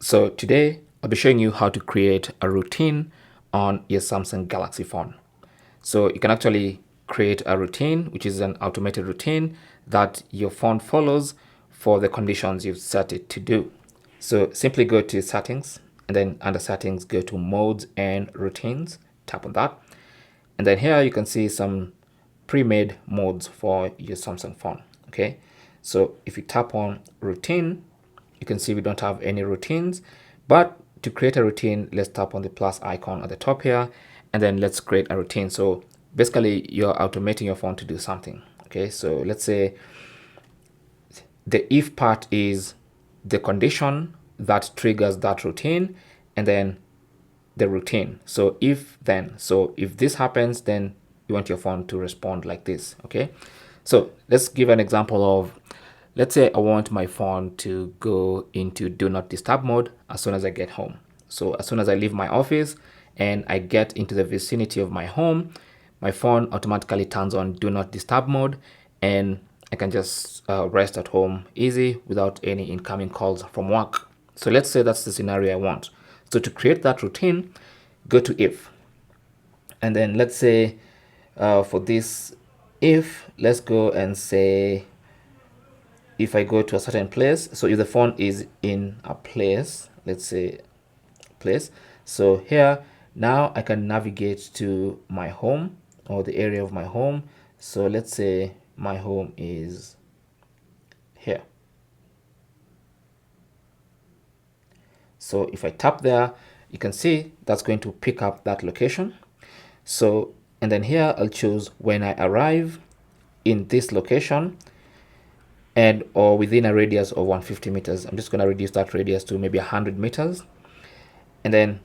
So today I'll be showing you how to create a routine on your Samsung Galaxy phone. So you can actually create a routine, which is an automated routine that your phone follows for the conditions you've set it to do. So simply go to settings, and then under settings, go to modes and routines, tap on that. And then here you can see some pre-made modes for your Samsung phone. Okay. So if you tap on routine, you can see we don't have any routines, but to create a routine, let's tap on the plus icon at the top here, and then let's create a routine. So basically you're automating your phone to do something. Okay. So let's say the if part is the condition that triggers that routine, and then the routine. So if then, so if this happens, then you want your phone to respond like this. Okay. So let's give an example of, let's say I want my phone to go into do not disturb mode as soon as I get home. So as soon as I leave my office and I get into the vicinity of my home, my phone automatically turns on do not disturb mode, and I can just rest at home easy without any incoming calls from work. So let's say that's the scenario I want. So to create that routine, go to if, and then let's say for this if, let's go and say if I go to a certain place. So if the phone is in a place, let's say place. So here now I can navigate to my home or the area of my home. So let's say my home is here. So if I tap there, you can see that's going to pick up that location. So, and then here I'll choose when I arrive in this location and or within a radius of 150 meters. I'm just going to reduce that radius to maybe 100 meters. And then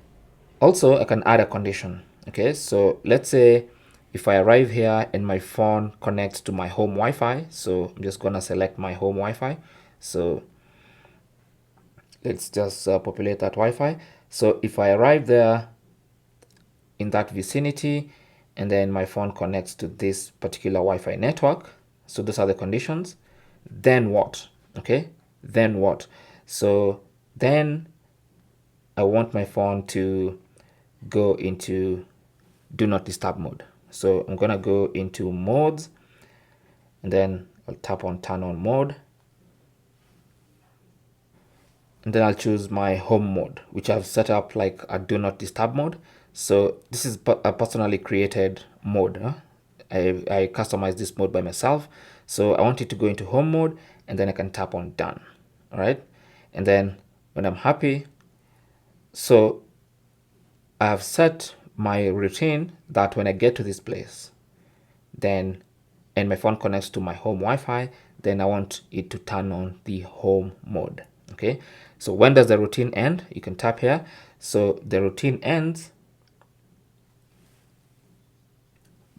also I can add a condition. Okay, so let's say if I arrive here and my phone connects to my home Wi-Fi, so I'm just gonna select my home Wi-Fi. So let's just populate that Wi-Fi. So if I arrive there in that vicinity and then my phone connects to this particular Wi-Fi network, so those are the conditions, then what? Okay, then what? So then I want my phone to go into do not disturb mode. So I'm gonna go into modes, and then I'll tap on turn on mode, and then I'll choose my home mode, which I've set up like a do not disturb mode. So this is a personally created mode. I customized this mode by myself. So I want it to go into home mode, and then I can tap on done. All right. And then when I'm happy, so I have set my routine that when I get to this place, then and my phone connects to my home Wi-Fi, then I want it to turn on the home mode. Okay, so when does the routine end? You can tap here. So the routine ends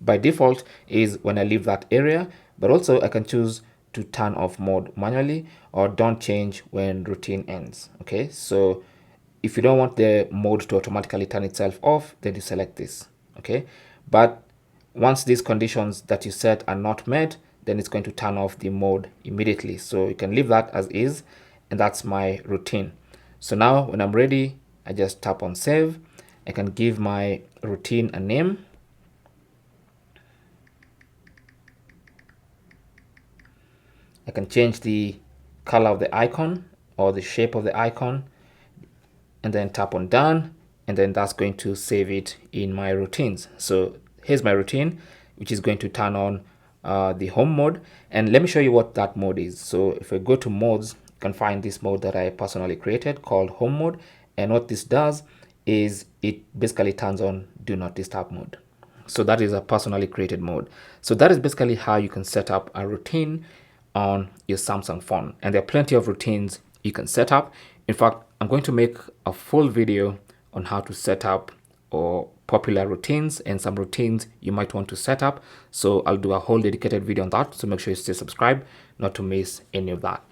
by default is when I leave that area, but also I can choose to turn off mode manually or don't change when routine ends. Okay, so if you don't want the mode to automatically turn itself off, then you select this. Okay, but once these conditions that you set are not met, then it's going to turn off the mode immediately. So you can leave that as is, and that's my routine. So now when I'm ready, I just tap on save. I can give my routine a name. I can change the color of the icon or the shape of the icon, and then tap on done, and then that's going to save it in my routines. So here's my routine, which is going to turn on the home mode, and let me show you what that mode is. So if I go to modes, you can find this mode that I personally created called home mode, and what this does is it basically turns on do not disturb mode. So that is a personally created mode. So that is basically how you can set up a routine on your Samsung phone, and there are plenty of routines you can set up. In fact, I'm going to make a full video on how to set up or popular routines and some routines you might want to set up. So I'll do a whole dedicated video on that. So make sure you stay subscribed not to miss any of that.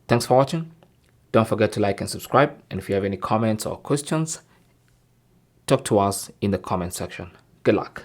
Thanks for watching. Don't forget to like and subscribe. And if you have any comments or questions, talk to us in the comment section. Good luck.